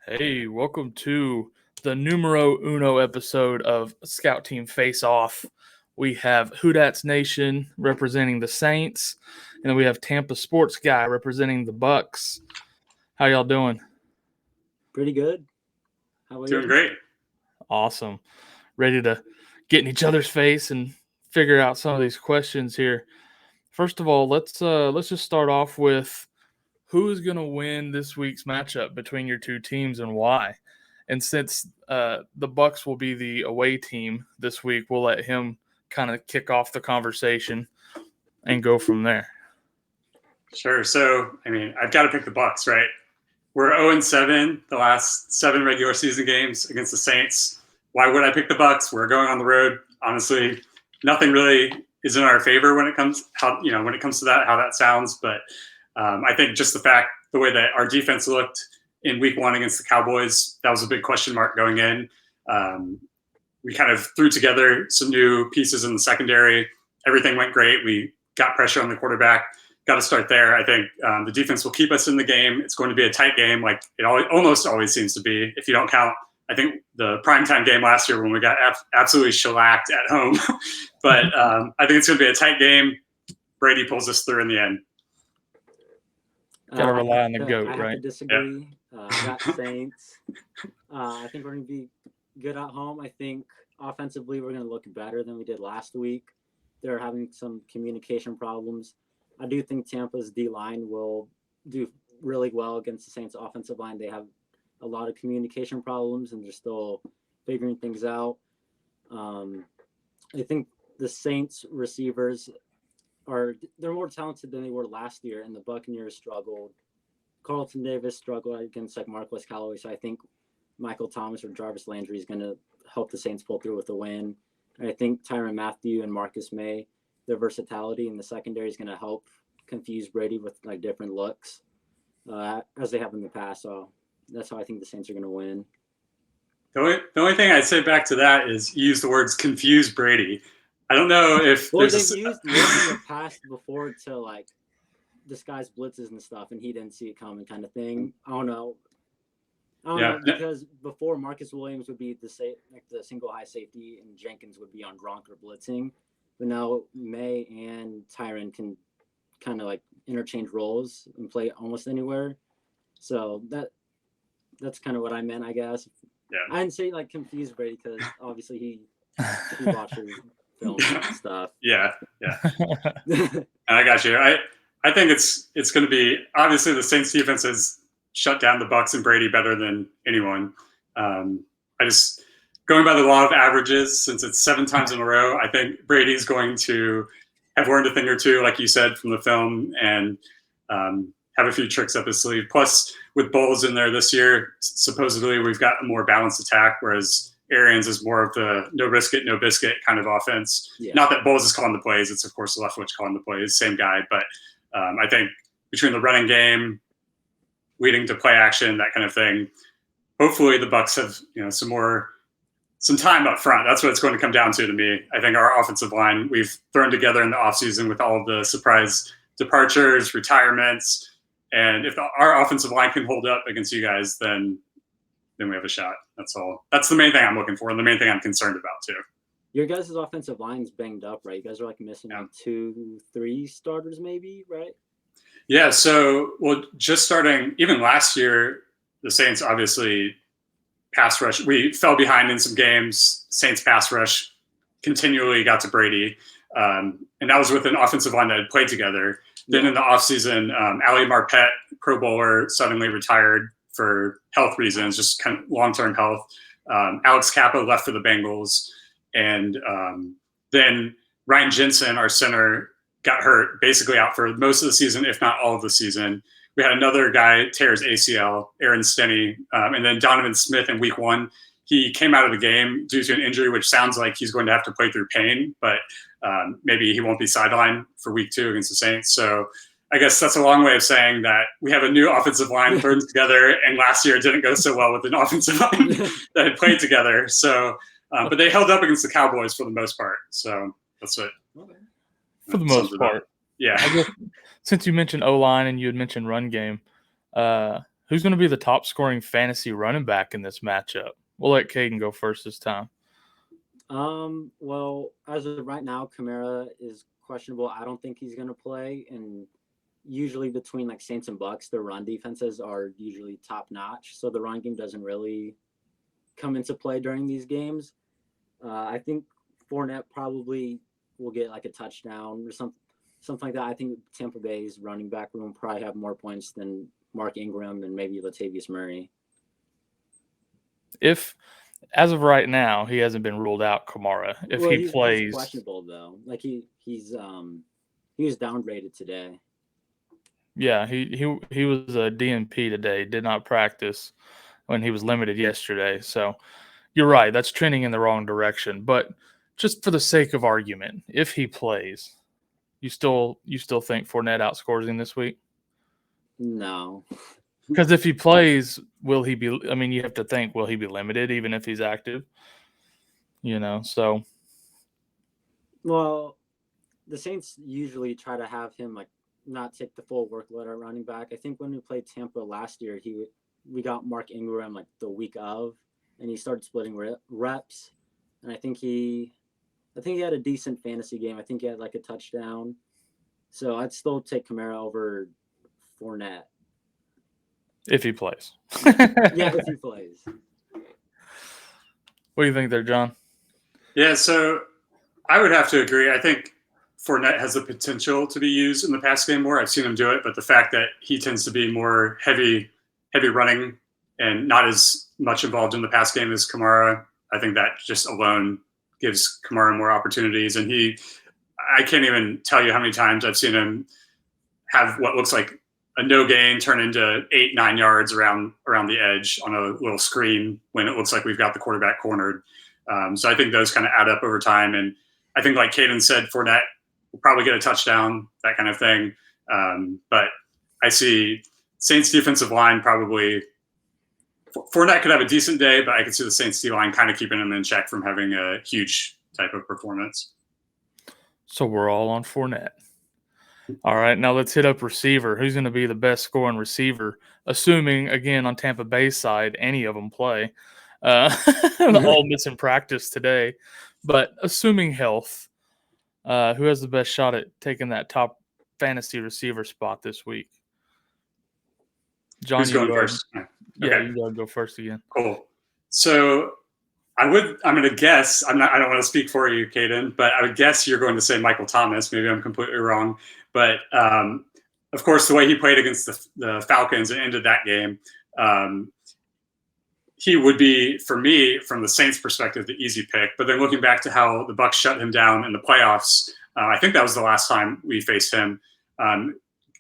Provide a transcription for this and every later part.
Hey, welcome to the numero uno episode of Scout Team Face Off. We have Hoodats Nation representing the Saints, and then we have Tampa Sports Guy representing the Bucks. How y'all doing? Pretty good. How about Doing you? great. Awesome. Ready to get in each other's face and figure out some of these questions here. First of all, let's just start off with who is going to win this week's matchup between your two teams and why. And since the Bucks will be the away team this week, we'll let him kind of kick off the conversation and go from there. Sure. So, I've got to pick the Bucks, right? We're 0-7 the last 7 regular season games against the Saints. Why would I pick the Bucks? We're going on the road. Honestly, nothing really is in our favor when it comes to that, how that sounds. But I think just the way that our defense looked in week 1 against the Cowboys, that was a big question mark going in. We kind of threw together some new pieces in the secondary. Everything went great. We got pressure on the quarterback. Got to start there. I think the defense will keep us in the game. It's going to be a tight game, like it almost always seems to be. If you don't count, I think the primetime game last year when we got absolutely shellacked at home. But I think it's going to be a tight game. Brady pulls us through in the end. Got to rely on the GOAT, right? I have to disagree. I got Saints. I think we're going to be good at home. I think offensively we're going to look better than we did last week. They're having some communication problems. I do think Tampa's D-line will do really well against the Saints' offensive line. They have a lot of communication problems, and they're still figuring things out. I think the Saints receivers they're more talented than they were last year, and the Buccaneers struggled. Carlton Davis struggled against Marquez Callaway, so I think Michael Thomas or Jarvis Landry is going to help the Saints pull through with a win. And I think Tyrann Mathieu and Marcus May, their versatility in the secondary is going to help confuse Brady with different looks as they have in the past. So that's how I think the Saints are going to win. The only thing I'd say back to that is use the words confuse Brady. I don't know if they've used words in the past before to disguise blitzes and stuff, and he didn't see it coming, kind of thing. I don't know because before Marcus Williams would be the single high safety, and Jenkins would be on Gronk or blitzing. But now May and Tyrann can kind of interchange roles and play almost anywhere. So that's kind of what I meant, I guess. Yeah. I didn't say confuse Brady because obviously he watches film and stuff. Yeah. I got you. I think it's going to be, obviously the Saints defense has shut down the Bucs and Brady better than anyone. Going by the law of averages, since it's 7 times in a row, I think Brady's going to have learned a thing or two, like you said, from the film, and have a few tricks up his sleeve. Plus, with Bowles in there this year, supposedly we've got a more balanced attack, whereas Arians is more of the no risk it, no biscuit kind of offense. Yeah. Not that Bowles is calling the plays. It's, of course, Leftwich calling the plays, same guy. But I think between the running game, leading to play action, that kind of thing, hopefully the Bucs have some time up front. That's what it's going to come down to me. I think our offensive line, we've thrown together in the offseason with all of the surprise departures, retirements, and if our offensive line can hold up against you guys, then we have a shot. That's all. That's the main thing I'm looking for, and the main thing I'm concerned about too. Your guys' offensive line's banged up, right? You guys are missing 2-3 starters maybe, right? Yeah, so just starting even last year, the Saints obviously pass rush. We fell behind in some games. Saints pass rush continually got to Brady. And that was with an offensive line that had played together. Then in the offseason, Ali Marpet, Pro Bowler, suddenly retired for health reasons, just kind of long-term health. Alex Kappa left for the Bengals. And then Ryan Jensen, our center, got hurt, basically out for most of the season, if not all of the season. We had another guy tear his ACL, Aaron Stenney, and then Donovan Smith in week 1. He came out of the game due to an injury, which sounds like he's going to have to play through pain, but maybe he won't be sidelined for week 2 against the Saints. So I guess that's a long way of saying that we have a new offensive line thrown together, and last year it didn't go so well with an offensive line that had played together. So, but they held up against the Cowboys for the most part. So that's what. For the most part. Yeah. I guess, since you mentioned O-line and you had mentioned run game, Who's going to be the top scoring fantasy running back in this matchup? We'll let Caden go first this time. Well, as of right now, Kamara is questionable. I don't think he's going to play. And usually between like Saints and Bucks, their run defenses are usually top notch. So the run game doesn't really come into play during these games. I think Fournette probably will get like a touchdown or something like that. I think Tampa Bay's running back room will probably have more points than Mark Ingram and maybe Latavius Murray. If, as of right now, he hasn't been ruled out, Kamara. If he plays, he's questionable though. Like he was downgraded today. Yeah, he was a DNP today. Did not practice when he was limited yesterday. So you're right. That's trending in the wrong direction. But just for the sake of argument, if he plays, you still think Fournette outscores him this week? No. Because if he plays, will he be? I mean, you have to think, will he be limited even if he's active? So. Well, the Saints usually try to have him like not take the full workload at running back. I think when we played Tampa last year, we got Mark Ingram like the week of, and he started splitting reps. And I think he had a decent fantasy game. I think he had like a touchdown. So I'd still take Kamara over Fournette. If he plays. Yeah, if he plays. What do you think there, John? Yeah, so I would have to agree. I think Fournette has the potential to be used in the pass game more. I've seen him do it, but the fact that he tends to be more heavy running and not as much involved in the pass game as Kamara, I think that just alone gives Kamara more opportunities. And I can't even tell you how many times I've seen him have what looks like a no gain turn into 8-9 yards around the edge on a little screen when it looks like we've got the quarterback cornered. So I think those kind of add up over time. And I think, like Caden said, Fournette will probably get a touchdown, that kind of thing. But I see Saints defensive line probably – Fournette could have a decent day, but I could see the Saints D-line kind of keeping him in check from having a huge type of performance. So we're all on Fournette. All right, now let's hit up receiver. Who's going to be the best scoring receiver? Assuming, again, on Tampa Bay's side, any of them play. All missing practice today. But assuming health, who has the best shot at taking that top fantasy receiver spot this week? John, who's going first? Yeah, you got to go first again. Cool. So I'm going to guess, I don't want to speak for you, Caden, but I would guess you're going to say Michael Thomas. Maybe I'm completely wrong. But, of course, the way he played against the Falcons and ended that game, he would be, for me, from the Saints' perspective, the easy pick. But then looking back to how the Bucs shut him down in the playoffs, I think that was the last time we faced him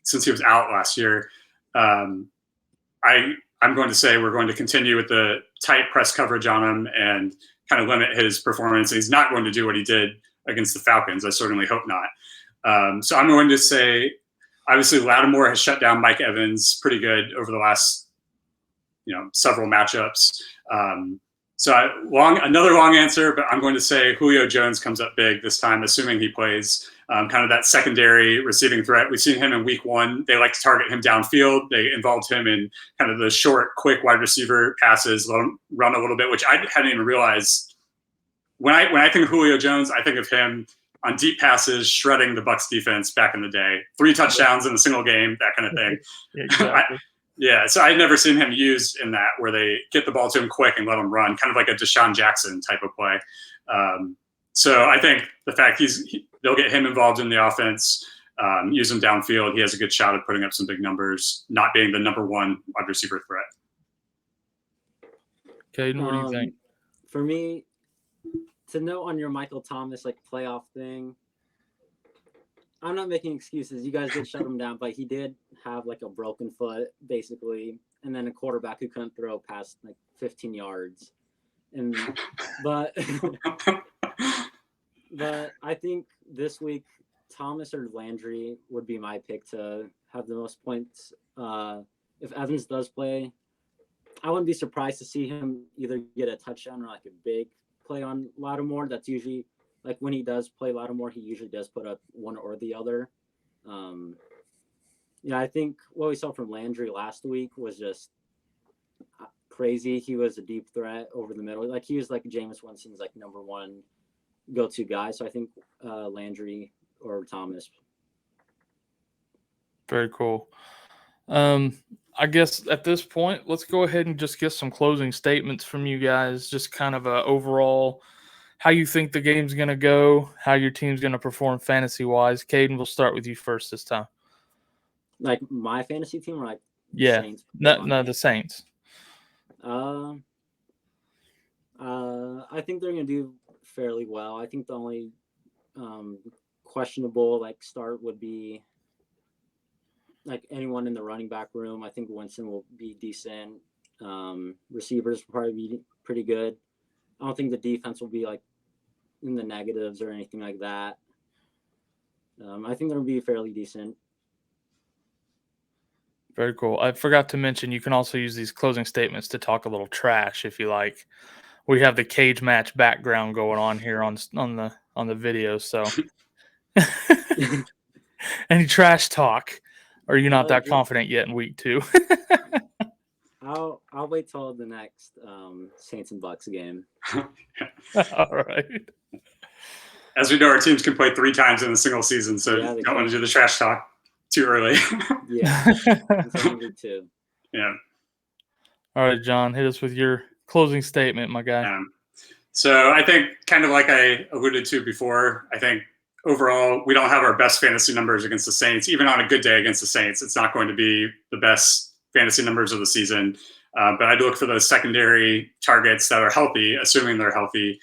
since he was out last year. I'm going to say we're going to continue with the tight press coverage on him and kind of limit his performance. And he's not going to do what he did against the Falcons. I certainly hope not. So I'm going to say, obviously, Lattimore has shut down Mike Evans pretty good over the last, several matchups. Another long answer, but I'm going to say Julio Jones comes up big this time, assuming he plays. Kind of that secondary receiving threat. We've seen him in week 1. They like to target him downfield. They involved him in kind of the short, quick wide receiver passes, let him run a little bit, which I hadn't even realized. When I think of Julio Jones, I think of him on deep passes, shredding the Bucs defense back in the day. 3 touchdowns in a single game, that kind of thing. Exactly. So I'd never seen him used in that, where they get the ball to him quick and let him run, kind of like a Deshaun Jackson type of play. So I think the fact they'll get him involved in the offense, use him downfield. He has a good shot at putting up some big numbers, not being the number 1 wide receiver threat. Caden, what do you think? For me, to note on your Michael Thomas playoff thing, I'm not making excuses. You guys did shut him down, but he did have a broken foot basically, and then a quarterback who couldn't throw past 15 yards. But I think this week Thomas or Landry would be my pick to have the most points. If Evans does play, I wouldn't be surprised to see him either get a touchdown or a big play on Lattimore. That's usually when he does play Lattimore, he usually does put up one or the other. I think what we saw from Landry last week was just crazy. He was a deep threat over the middle. Like he was like Jameis Winston's like number one go-to guy. So I think Landry or Thomas. Very cool. I guess at this point, let's go ahead and just get some closing statements from you guys. Just kind of a overall how you think the game's going to go, how your team's going to perform fantasy-wise. Caden, we'll start with you first this time. Like my fantasy team, or like Saints? No, the Saints. I think they're going to do fairly well. I think the only questionable like start would be like anyone in the running back room. I think Winston will be decent. Receivers will probably be pretty good. I don't think the defense will be like in the negatives or anything like that. I think they'll be fairly decent. Very cool. I forgot to mention you can also use these closing statements to talk a little trash if you like. We have the cage match background going on here on the video, so any trash talk. Or are you not that confident yet in week 2? I'll wait till the next Saints and Bucks game. All right. As we know, our teams can play 3 times in a single season, so you don't want to do the trash talk too early. Yeah. Week 2. Yeah. All right, John, hit us with your closing statement, my guy. So I think kind of like I alluded to before, I think overall, we don't have our best fantasy numbers against the Saints. Even on a good day against the Saints, it's not going to be the best fantasy numbers of the season. But I do look for those secondary targets that are healthy, assuming they're healthy,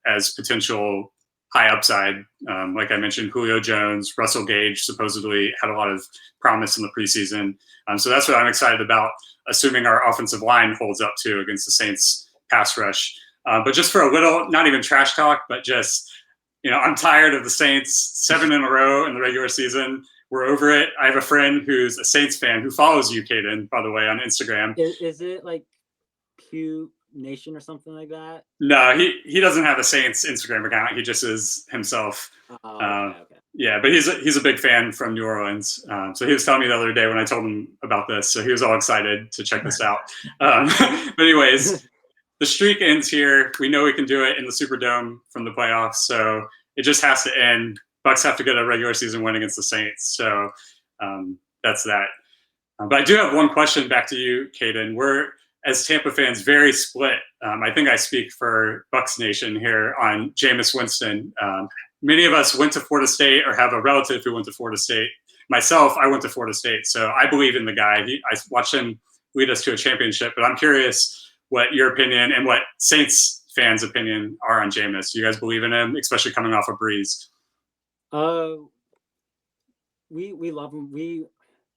as potential high upside. Like I mentioned, Julio Jones, Russell Gage supposedly had a lot of promise in the preseason. So that's what I'm excited about, assuming our offensive line holds up too against the Saints pass rush. But just for a little, not even trash talk, but just, I'm tired of the Saints 7 in a row in the regular season. We're over it. I have a friend who's a Saints fan who follows you, Caden, by the way, on Instagram. Is it like Pew Nation or something like that? No, he doesn't have a Saints Instagram account. He just is himself. Okay. Yeah, but he's a big fan from New Orleans. So he was telling me the other day when I told him about this. So he was all excited to check this out. But anyways, the streak ends here. We know we can do it in the Superdome from the playoffs. So it just has to end. Bucks have to get a regular season win against the Saints. So that's that. But I do have one question back to you, Caden. We're, as Tampa fans, very split. I think I speak for Bucks Nation here on Jameis Winston. Many of us went to Florida State or have a relative who went to Florida State. Myself, I went to Florida State. So I believe in the guy. I watched him lead us to a championship. But I'm curious what your opinion and what Saints fans' opinion are on Jameis. Do you guys believe in him, especially coming off a Breeze? We love him.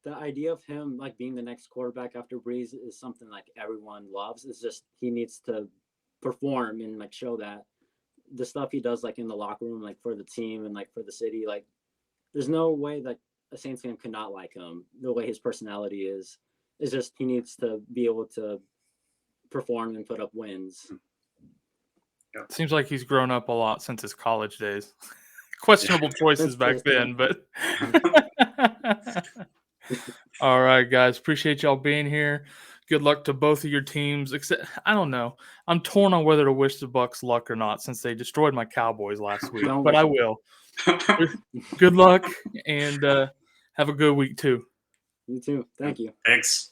The idea of him like being the next quarterback after Breeze is something like everyone loves. It's just he needs to perform and like show that the stuff he does like in the locker room, like for the team and like for the city, like there's no way that a Saints fan could not like him. The way his personality is, it's just he needs to be able to perform and put up wins. It seems like he's grown up a lot since his college days. Questionable choices back then, but all right, guys. Appreciate y'all being here. Good luck to both of your teams. Except, I don't know. I'm torn on whether to wish the Bucks luck or not since they destroyed my Cowboys last week. But I will. Good luck and have a good week too. You too. Thank you. Thanks.